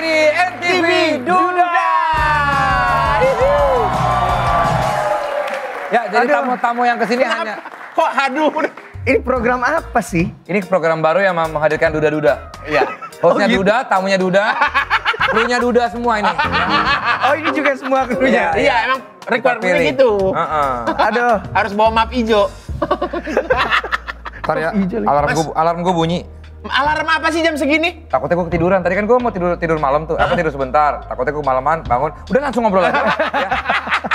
di NTV Duda. Ya, jadi tamu-tamu yang kesini hanya... Kok haduh? Ini program apa sih? Ini program baru yang menghadirkan Duda-Duda. Iya. Hostnya gitu. Duda, tamunya Duda, krunya Duda semua ini. Oh ini juga semua krunya? Iya, emang requirementnya pilih. gitu. Aduh. Harus bawa map hijau. Ntar ya, Hijau lagi. alarm gue bunyi. Alarm apa sih jam segini? Takutnya gue ketiduran. Tadi kan gue mau tidur malam tuh. Apa tidur sebentar. Takutnya gue malaman bangun. Udah langsung ngobrol aja. Ya.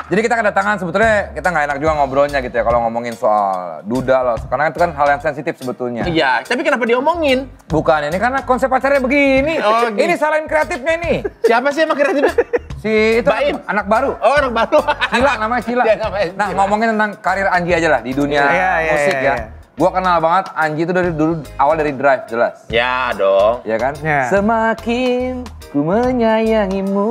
Jadi kita kedatangan sebetulnya kita nggak enak juga ngobrolnya gitu ya kalau ngomongin soal Duda loh. Karena itu kan hal yang sensitif sebetulnya. Iya, tapi kenapa diomongin? Bukan ini karena konsep acaranya begini. Oh, gitu. Ini salahin kreatifnya nih. Siapa sih emang kreatifnya? Si itu Baim. anak baru. Oh, anak baru. Cila namanya Cila. Dia namanya Nah Cila. ngomongin tentang karir Anji aja lah di dunia musik ya. Gua kenal banget Anji itu dari dulu awal dari Drive jelas. Ya dong. Ya kan? Ya. Semakin ku menyayangimu.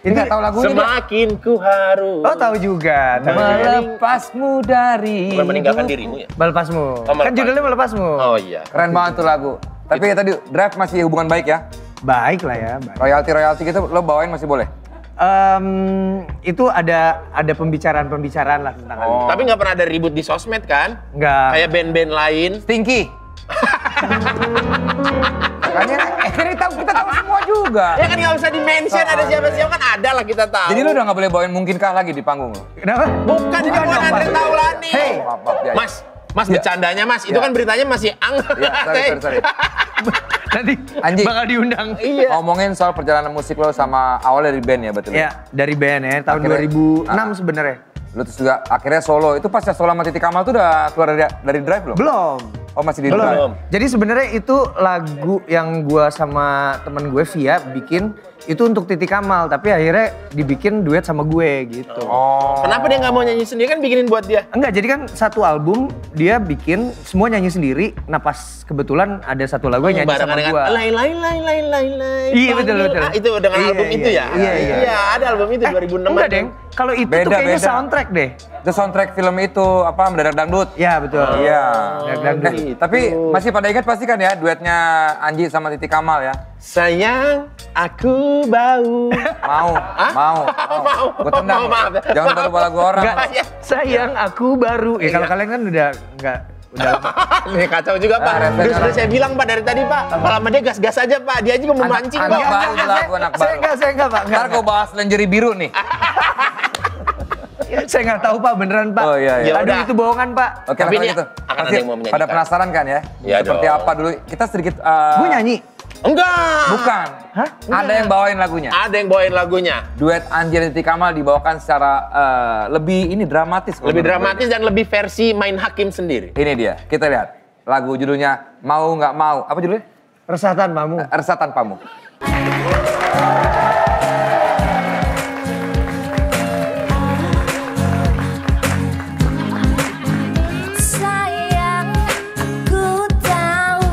Ini nggak tahu lagunya? Semakin ku harus. Oh tahu juga. Tahu juga. Melepasmu dari. Bukan meninggalkan dirimu ya? Melepasmu. Oh, Kan melepas. judulnya Melepasmu. Oh iya. Keren banget tuh lagu. Tapi ya tadi Drive masih hubungan baik ya. Baik lah ya. Baik. Royalti gitu lo bawain masih boleh. Itu ada pembicaraan lah tentang hal itu. Oh. Tapi nggak pernah ada ribut di sosmed kan? Enggak. Kayak band-band lain. Stinky. Makanya kita tahu semua juga. Ya kan nggak usah di-mention ada siapa-siapa kan ada lah kita tahu. Jadi lo udah nggak boleh bawain mungkinkah lagi di panggung lo? Kenapa? Bukan ini bukan dong, Andre Pak. Taulani. Hey. Maaf, ya. Mas Ya. bercandanya mas, itu Ya. kan beritanya masih Ya, sorry. Nanti Anji. bakal diundang. Iya. Ngomongin soal perjalanan musik lo sama awal dari band ya betul? Ya, dari band ya, tahun Akhirnya- 2006 sebenarnya. Lo terus juga akhirnya solo. Itu pas ya solo sama Titi Kamal tuh udah keluar dari Drive belum? Belum. Oh masih di Belum. Drive? Jadi sebenarnya itu lagu yang gua sama temen gue Via bikin itu untuk Titi Kamal, tapi akhirnya dibikin duet sama gue gitu. Oh. Kenapa dia nggak mau nyanyi sendiri kan bikinin buat dia? Enggak, jadi kan satu album dia bikin semua nyanyi sendiri. Nah pas kebetulan ada satu lagu yang nyanyi sama Barengan gua. dengan lain. Iya, betul. Itu dengan Iya, album iya, itu ya? iya. Iya, ada album itu 2006. Enggak, Deng. Kalau itu tuh Beda, kayaknya beda. soundtrack deh. Itu soundtrack film itu apa Mendadak Dangdut? Ya, betul. Iya. Dangdut. Tapi masih pada ingat pasti kan ya duetnya Anji sama Titi Kamal ya? Sayang, aku bau. Mau. Mau. Gue tendang. Oh, maaf. Jangan baru lagu orang. Enggak, sayang aku baru. Ya kalau kalian kan udah lama. Nih kacau juga Pak. refleksi Sudah orang. saya bilang Pak dari tadi Pak. Kalau sama dia gas-gas aja Pak. Dia juga mau memancing anak Pak. baru lagu anak baru. Saya enggak, Pak. Ntar gue bahas lingerie biru nih. Saya nggak tahu Pak, beneran Pak. Oh, iya, iya. Aduh, Udah. itu bohongan Pak. Oke, Tapi lah, ini kalau gitu. akan ada Pasti yang mau menyanyikan. pada penasaran kan ya? Iya Seperti dong. apa dulu? Kita sedikit... Gue nyanyi. Enggak. Bukan. Hah? Ada yang bawain lagunya. Ada yang bawain lagunya. Duet Anji dan Titi Kamal dibawakan secara lebih ini dramatis. kalau Lebih menurut gue. dramatis dan lebih versi main hakim sendiri. Ini dia, kita lihat. Lagu judulnya Mau Nggak Mau. Apa judulnya? Resah tanpamu. Resah Tanpamu. Sayang, aku tahu.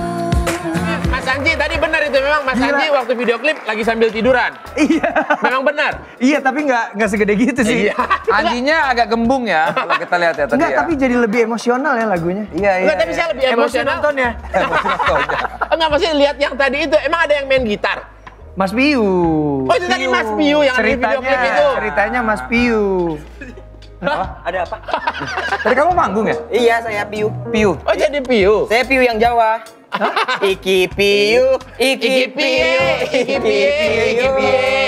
Mas Anji tadi benar itu memang Mas Gila. Anji waktu video klip lagi sambil tiduran. Iya. Memang benar. Iya, tapi nggak segede gitu sih. Iya. Anjinya agak gembung ya, kalau kita lihat ya tadi Enggak, ya. tapi jadi lebih emosional ya lagunya. Iya, Enggak, tapi saya lebih Emosi emosional. nontonnya. Enggak, maksudnya lihat yang tadi itu emang ada yang main gitar. Mas Piu. Oh, itu tadi Mas Piu yang ada di video klip itu. Ceritanya Mas Piu. Ada apa? Tadi kamu manggung ya? Iya, saya Piu. Piu. Oh, jadi Piu. Saya Piu yang Jawa. Iki Piu, Iki Piu, Iki Piu,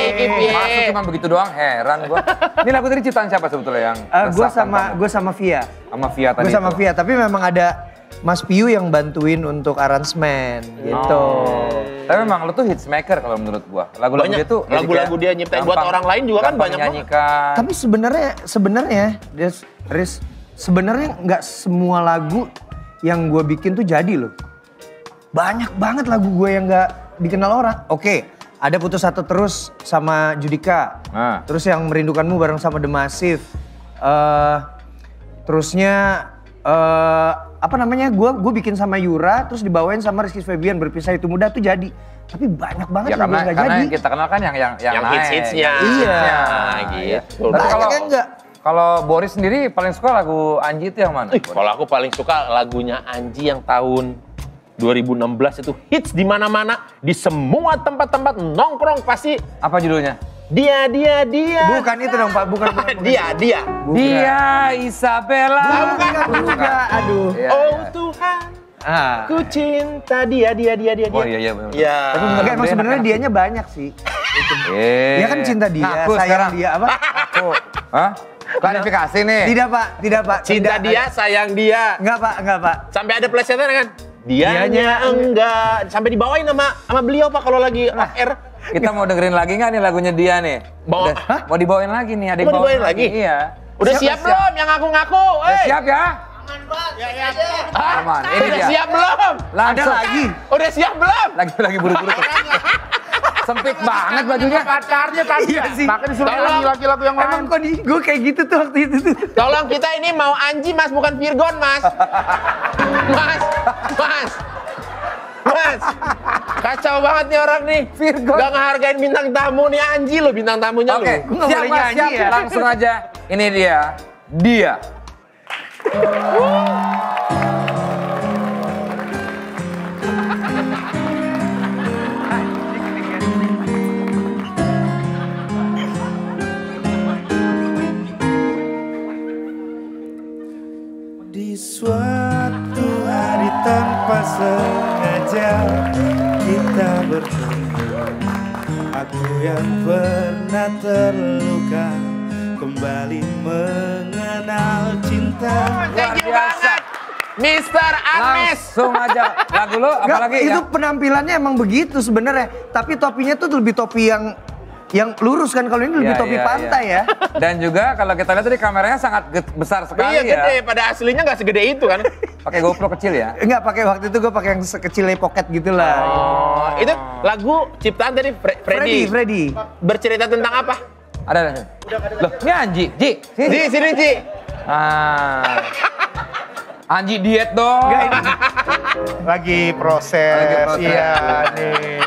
Iki Piu. Masuk cuma begitu doang, heran gua. Ini lagu tadi ciptaan siapa sebetulnya yang Gue Resah sama Tanpamu? Via. Sama Via tadi. Gue sama itu. Via, tapi memang ada Mas Piu yang bantuin untuk aransemen gitu. Tapi memang lu tuh hits maker kalau menurut gua. Lagu-lagu Banyak dia tuh lagu-lagu dia nyiptain buat orang lain juga kan banyak banget. nyanyikan. Tapi sebenarnya Riz, sebenarnya nggak semua lagu yang gue bikin tuh jadi loh. Banyak banget lagu gue yang nggak dikenal orang. Oke, ada Putus Satu Terus sama Judika. Nah. Terus yang Merindukanmu bareng sama The Massive. Terusnya apa namanya? Gue bikin sama Yura, terus dibawain sama Rizky Febian, Berpisah Itu Mudah tuh jadi. Tapi banyak banget Ya lagu karena, yang nggak karena jadi. yang kita kenal kan yang Yang naik. hits-hitsnya. Iya. Gitu. Tapi Banyak kalau yang nggak. kalau Boris sendiri paling suka lagu Anji itu yang mana? Kalau aku paling suka lagunya Anji yang tahun 2016 itu hits di mana-mana, di semua tempat-tempat nongkrong pasti Apa judulnya? dia. Bukan itu dong Pak, bukan. Dia. Bukan. Dia Isabella. Bukan juga, aduh. Iya, Oh iya. Tuhan, Ah. ku cinta dia. Oh iya benar. Ya. Tapi Enggak, emang sebenarnya dianya banyak sih. Ya kan cinta dia, Ngaku sayang sekarang. dia apa? Aku. Hah? Klarifikasi nih. Tidak Pak. Cinta Tidak. dia, sayang dia. Enggak Pak. Sampai ada plesetan kan? Dianya enggak. Sampai dibawain sama beliau Pak kalau lagi off air. Kita mau dengerin lagi nggak nih lagunya dia nih? Bawa- Udah, mau dibawain lagi nih, ada yang Mau dibawain bawain lagi? Iya. Udah siap belum yang ngaku-ngaku? Udah Hey. siap ya? Hah? Aman, ini Udah dia. siap belum? Ada Langsung. lagi. Udah siap belum? Lagi buru-buru tuh. Sempit banget bajunya. Pacarnya tadi Iya ya. sih. Makanya disuruh Tolong. nyanyi laki-laki yang lain. Emang kok gue kayak gitu tuh waktu itu tuh. Tolong kita ini mau Anji Mas, bukan Virgon Mas. Mas. Kacau banget nih orang nih. Virgon. Gak ngehargain bintang tamu nih Anji loh bintang tamunya Oke, loh. Gua nggak siap boleh Mas, nyanyi siap. ya. Langsung aja. Ini dia. Dia. Di suatu hari tanpa sengaja kita bertemu. Aku yang pernah terluka kembali mengenal cinta. Thank you banget. Mr. Anes. Langsung aja. Lagu lo Nggak, apalagi itu ya? penampilannya emang begitu sebenarnya. Tapi topinya tuh lebih topi yang lurus kan, kalau ini lebih Iya, topi iya, pantai ya. Dan juga kalau kita lihat tadi kameranya sangat besar sekali Iya ya. gede, pada aslinya nggak segede itu kan. Pakai GoPro kecil ya. Enggak pakai waktu itu gue pakai yang sekecilnya pocket gitu lah. Oh, itu lagu ciptaan dari Freddy. Freddy. Bercerita tentang apa? Ada. Loh, ini Anji. Ji, sini. Sini Ci. Ah. Anji diet dong. Lagi proses. Lagi proses. Iya nih.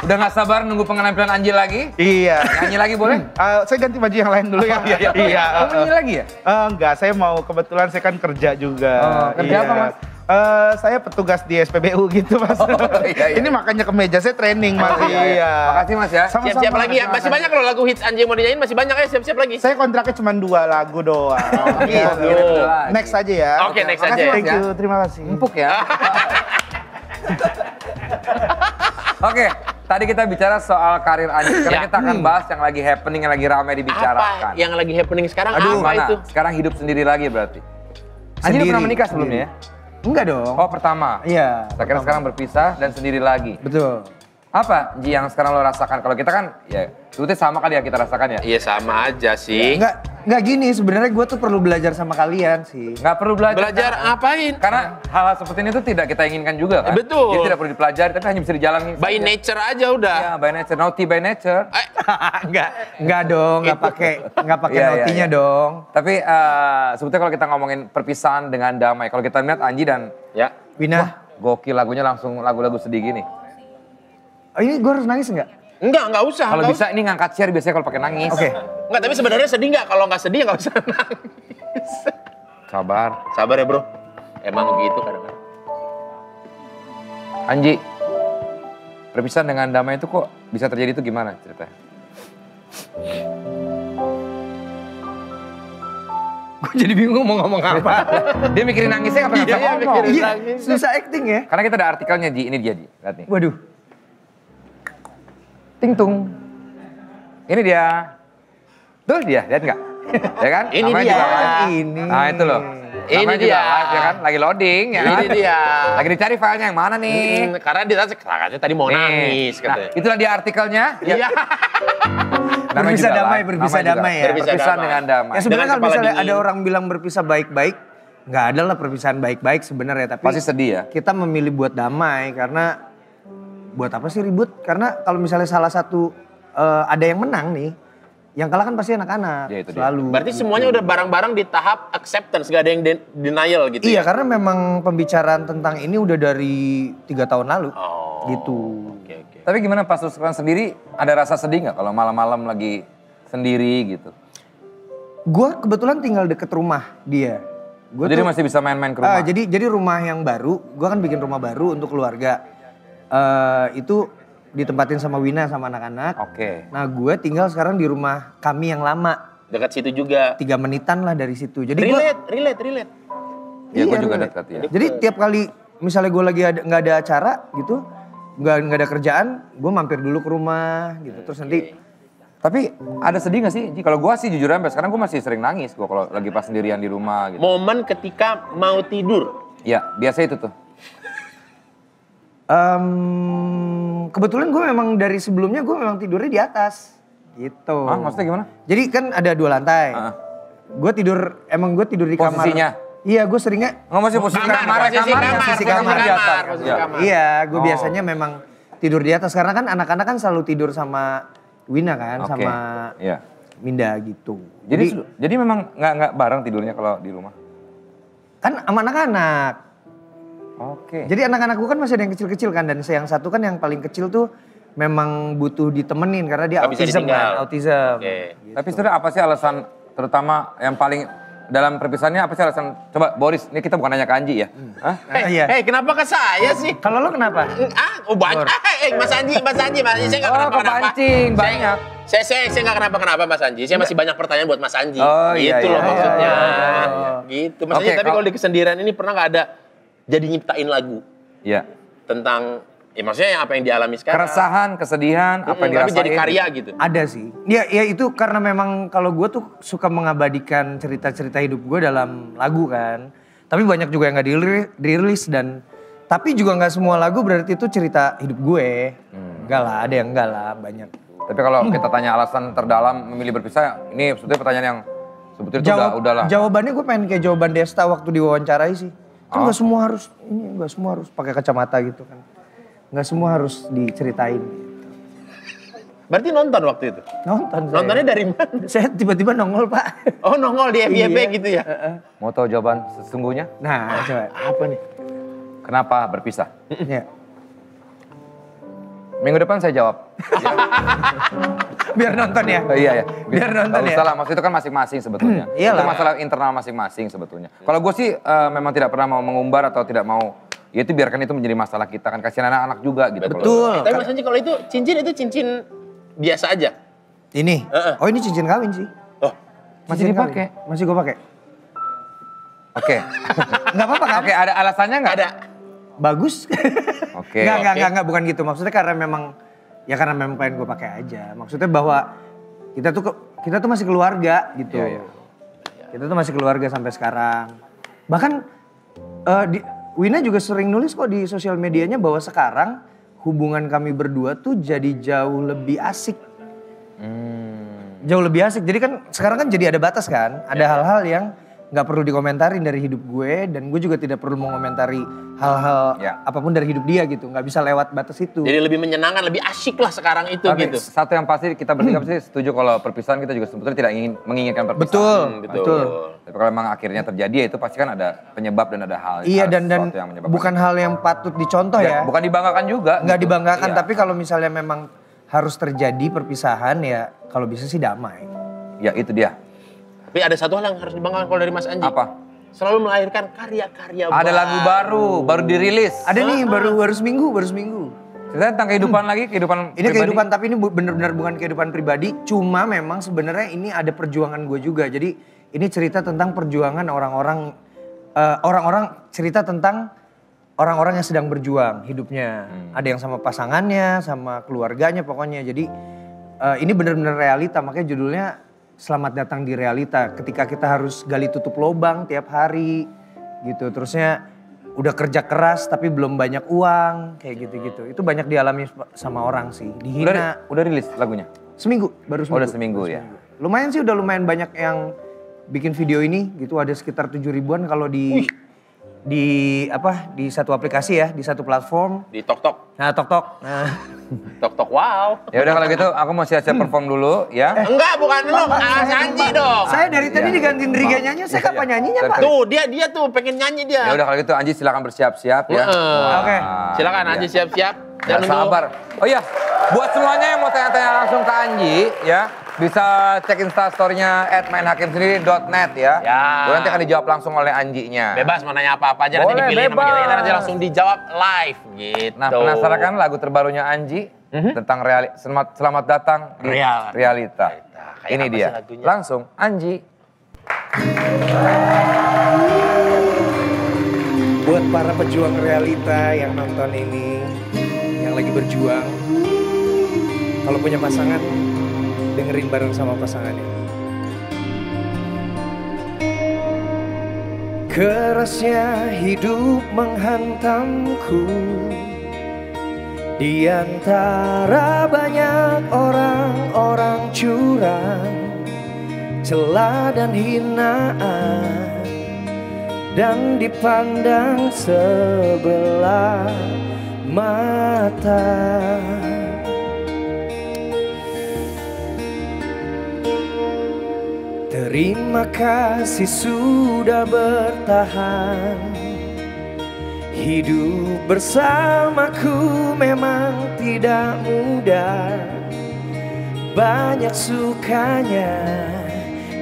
Udah gak sabar nunggu penampilan Anji lagi? Iya. Nyanyi lagi boleh? Saya ganti baju yang lain dulu ya. Iya. Kamu nyanyi lagi ya? Enggak, saya mau kebetulan saya kan kerja juga. Oh, kerja apa, Mas? Saya petugas di SPBU gitu Mas. iya. Ini makanya ke meja saya training Mas. Iya. Makasih Mas ya. Sama-sama, Siap-siap lagi ya. Masih makasih. banyak loh lagu hits Anji yang mau dinyanyiin, masih banyak ya. Siap-siap lagi. Saya kontraknya cuma 2 lagu doang. gitu. Next aja ya. Oke, next Makasih, aja. Thank you, terima kasih. Empuk ya. Oke, tadi kita bicara soal karir Anji. Sekarang Ya. kita akan bahas yang lagi happening, yang lagi ramai dibicarakan. Apa yang lagi happening sekarang? Aduh, apa mana? itu? Sekarang hidup sendiri lagi berarti. Anji udah pernah menikah sebelumnya ya? Enggak dong. Oh, pertama. Iya. Saya kira sekarang berpisah dan sendiri lagi. Betul. Apa Ji yang sekarang lo rasakan? Kalau kita kan ya sebetulnya sama kali ya kita rasakan ya. Iya sama aja sih. Enggak gini, sebenarnya gue tuh perlu belajar sama kalian sih. Nggak perlu belajar. Belajar ngapain? Karena hal-hal seperti ini tuh tidak kita inginkan juga kan. Betul. Jadi tidak perlu dipelajari tapi hanya bisa dijalani. By saja. nature aja udah. Ya, by nature, naughty by nature. Enggak dong, enggak pakai Iya, iya, nautinya iya. dong. Tapi sebetulnya kalau kita ngomongin perpisahan dengan damai, kalau kita lihat Anji dan Ya. Wina, gokil lagunya langsung lagu-lagu sedih gini. oh ini gue harus nangis enggak? Enggak usah. Kalau nggak bisa ini ngangkat share biasanya kalau pakai nangis. Oke. Enggak, tapi sebenarnya sedih nggak? Kalau nggak sedih nggak usah nangis. Sabar. Sabar ya bro. Emang begitu kadang-kadang. Anji, perpisahan dengan damai itu kok bisa terjadi itu gimana ceritanya? Gue jadi bingung mau ngomong apa. Dia mikirin nangisnya apa nggak bisa ngomong? mikirin Iya, nangis. susah acting ya. Karena kita ada artikelnya Ji, ini dia Ji, lihat nih. Waduh. Ting tung. Ini dia. Tuh dia, lihat nggak? Ya kan? Ini Namanya dia. juga live. Ini. Nah itu loh. Ini Namanya juga dia. live ya kan? Lagi loading ya kan? Ini dia. Lagi dicari filenya yang mana nih? Karena dia katanya tadi mau Nih. nangis Nah, katanya. itulah dia artikelnya. Iya. Namanya Berpisah juga damai, live. berpisah Namanya juga damai ya? Berpisah Berpisah damai. dengan damai. Ya sebenarnya Dengan kalau kepala misalnya dingin. ada orang bilang berpisah baik-baik, nggak ada lah perpisahan baik-baik sebenarnya. Tapi Pasti sedih ya. kita memilih buat damai karena buat apa sih ribut? Karena kalau misalnya salah satu ada yang menang nih, yang kalah kan pasti anak-anak. Ya, itu dia. Selalu. Berarti semuanya udah bareng-bareng di tahap acceptance, gak ada yang denial gitu Iya, ya? karena memang pembicaraan tentang ini udah dari 3 tahun lalu. Oh. Gitu. Oke, oke. Tapi gimana pas lu sekarang sendiri, ada rasa sedih nggak kalau malam-malam lagi sendiri gitu? Gue kebetulan tinggal deket rumah dia. Gua Jadi tuh- masih bisa main-main ke rumah. Jadi rumah yang baru, gue kan bikin rumah baru untuk keluarga. Itu ditempatin sama Wina sama anak-anak. Oke. Nah gue tinggal sekarang di rumah kami yang lama. Dekat situ juga. 3 menitan lah dari situ. Jadi gue Relate. Ya gue Iya, juga relate. dekat ya. Jadi tiap kali misalnya gue lagi nggak ada acara gitu, nggak ada kerjaan, gue mampir dulu ke rumah gitu. Terus nanti Tapi ada sedih gak sih? Ji? Kalau gue sih jujur sampai sekarang gue masih sering nangis gue kalau lagi pas sendirian di rumah gitu. Momen ketika mau tidur. Ya biasa itu tuh. kebetulan gue memang dari sebelumnya gue memang tidurnya di atas gitu. Ah, maksudnya gimana? Jadi kan ada 2 lantai. Ah. Gue tidur di kamar. Posisinya? Iya, gue seringnya Nggak masih posisi Kamar, kamar, posisi kamar, posisi kamar di atas. posisi Ya. kamar. Iya, gue Oh. biasanya memang tidur di atas karena kan anak-anak kan selalu tidur sama Wina kan, Oke, sama iya. Minda gitu. Jadi memang nggak bareng tidurnya kalau di rumah. Kan sama anak-anak. Oke. Jadi anak-anak gue kan masih ada yang kecil-kecil kan, dan yang satu kan yang paling kecil tuh memang butuh ditemenin karena dia Nggak bisa autism ditinggal. kan, autism. Oke. Tapi sebenarnya apa sih alasan terutama yang paling dalam perpisahannya apa sih alasan? Coba Boris, ini kita bukan nanya ke Anji ya. Hah? Iya. Kenapa ke saya sih? Kalau lo kenapa? Banyak. Mas Anji, saya nggak Oh, kenapa-kenapa. kepancing, banyak. Saya nggak kenapa-kenapa Mas Anji. Saya masih banyak pertanyaan buat Mas Anji. Oh, iya, gitu iya, loh iya, maksudnya. iya. Gitu. Mas Anji, Oke, tapi kalau di kesendirian ini pernah nggak ada jadi nyiptain lagu Iya. tentang, ya maksudnya apa yang dialami sekarang? Keresahan, kesedihan, apa yang Tapi dirasain. jadi karya gitu. Ada sih. Ya itu karena memang kalau gue tuh suka mengabadikan cerita-cerita hidup gue dalam lagu kan. Tapi banyak juga yang gak dirilis dan tapi juga nggak semua lagu berarti itu cerita hidup gue. Enggak lah, ada yang enggak lah, banyak. Tapi kalau kita tanya alasan terdalam memilih berpisah, ini sebetulnya pertanyaan yang sebetulnya itu udahlah. Jawabannya gue pengen kayak jawaban Desta waktu diwawancarai sih. Kan nggak semua harus nggak semua harus pakai kacamata gitu kan. Nggak semua harus diceritain. Berarti nonton waktu itu? Nonton saya. Nontonnya dari mana? Saya tiba-tiba nongol Pak. Oh nongol di FYP Iya. gitu ya? Mau tahu jawaban sesungguhnya? Nah coba. Apa nih? Kenapa berpisah? Ya. Minggu depan saya jawab. Biar nonton ya. Iya ya. Biar nonton Nggak ya. usah lah, maksud itu kan masing-masing sebetulnya. Iyalah. Itu masalah internal masing-masing sebetulnya. Kalau gue sih memang tidak pernah mau mengumbar atau tidak mau, ya itu biarkan itu menjadi masalah kita kan, kasihan anak-anak juga gitu. Betul. Tapi Mas Anji kalau itu cincin biasa aja? Ini. Oh ini cincin kawin sih. Oh, Masih Cincin dipakai? kawin. Masih gue pakai. Oke. Nggak apa-apa kan? Oke, ada alasannya nggak? ada. Bagus. Oke. Enggak, bukan gitu. Maksudnya karena memang pengen gue pakai aja. Maksudnya bahwa kita tuh masih keluarga gitu. Iya, iya. Kita tuh masih keluarga sampai sekarang. Bahkan Wina juga sering nulis kok di sosial medianya bahwa sekarang hubungan kami berdua tuh jadi jauh lebih asik. Jauh lebih asik. Jadi kan sekarang kan jadi ada batas kan. Ada hal-hal yang nggak perlu dikomentarin dari hidup gue dan gue juga tidak perlu mengomentari hal-hal Ya. apapun dari hidup dia gitu. Nggak bisa lewat batas itu. Jadi lebih menyenangkan, lebih asyik lah sekarang itu Tapi gitu. satu yang pasti kita bertiga pasti setuju kalau perpisahan kita juga sebetulnya tidak menginginkan perpisahan. Betul, betul. betul. Tapi kalau memang akhirnya terjadi ya itu pasti kan ada penyebab dan ada hal. Iya dan sesuatu yang menyebabkan. bukan hal yang patut dicontoh ya. Bukan dibanggakan juga. Nggak gitu. dibanggakan Iya. tapi kalau misalnya memang harus terjadi perpisahan ya kalau bisa sih damai. Ya itu dia. Tapi ada satu hal yang harus dibanggakan kalau dari Mas Anji. Apa? Selalu melahirkan karya-karya Ada lagu baru dirilis. Ada nih baru seminggu. Cerita tentang kehidupan lagi, kehidupan Ini pribadi. kehidupan tapi ini benar-benar bukan kehidupan pribadi. Cuma memang sebenarnya ini ada perjuangan gue juga. Jadi ini cerita tentang perjuangan orang-orang cerita tentang orang-orang yang sedang berjuang hidupnya. Ada yang sama pasangannya, sama keluarganya pokoknya. Jadi ini benar-benar realita. Makanya judulnya Selamat Datang di Realita. Ketika kita harus gali tutup lubang tiap hari gitu. Terusnya udah kerja keras tapi belum banyak uang kayak gitu-gitu. Itu banyak dialami sama orang sih. Dihina. Udah rilis lagunya? Seminggu, baru seminggu. Udah seminggu ya. Lumayan sih udah lumayan banyak yang bikin video ini gitu. Ada sekitar 7 ribuan kalau di satu aplikasi ya, di satu platform. Di Tok-Tok. Nah, Tok. Nah. Tok-Tok, wow. Ya udah kalau gitu aku mau siap-siap perform dulu ya. Enggak, bukan lu, Mas Anji dong. Saya dari tadi digantiin Riga nyanyi, saya kapan nyanyinya, Pak? Tuh, dia tuh pengen nyanyi dia. Ya udah kalau gitu Anji silakan bersiap-siap ya. Oke. Silakan iya. Anji siap-siap. Nggak sabar. Oh iya, buat semuanya yang mau tanya-tanya langsung ke Anji ya, Bisa cek instastorynya @mainhakimsendiri.net ya. Ya. Boleh nanti akan dijawab langsung oleh Anjinya. Bebas mau nanya apa-apa aja nanti Boleh, dipilih sama kita, bebas. nanti langsung dijawab live gitu. Nah, penasaran kan lagu terbarunya Anji tentang selamat datang di Realita. Kayak Ini apa dia. sih lagunya? Langsung Anji. Buat para pejuang realita yang nonton ini, yang lagi berjuang, kalau punya pasangan, dengerin bareng sama pasangannya. Kerasnya hidup menghantamku, di antara banyak orang-orang curang, celah dan hinaan, dan dipandang sebelah mata. Terima kasih sudah bertahan. Hidup bersamaku memang tidak mudah. Banyak sukanya,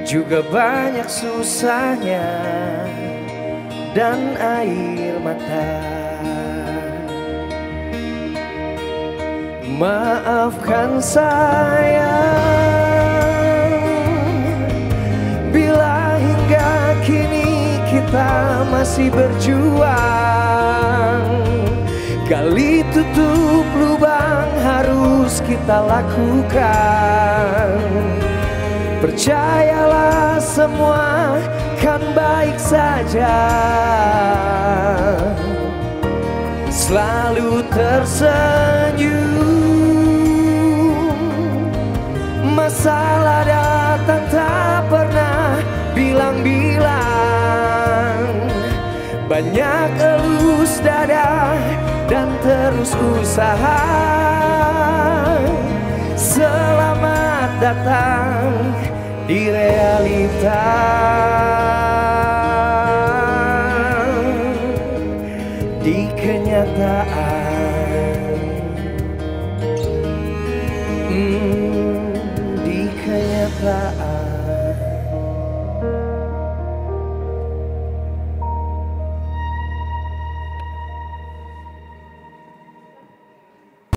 juga banyak susahnya, dan air mata. Maafkan saya bila hingga kini kita masih berjuang. Gali tutup lubang harus kita lakukan. Percayalah semua kan baik saja. Selalu tersenyum. Masalah datang tak pernah bilang-bilang. Banyak elus dada dan terus usaha. Selamat datang di realita. Di kenyataan. Di kenyataan.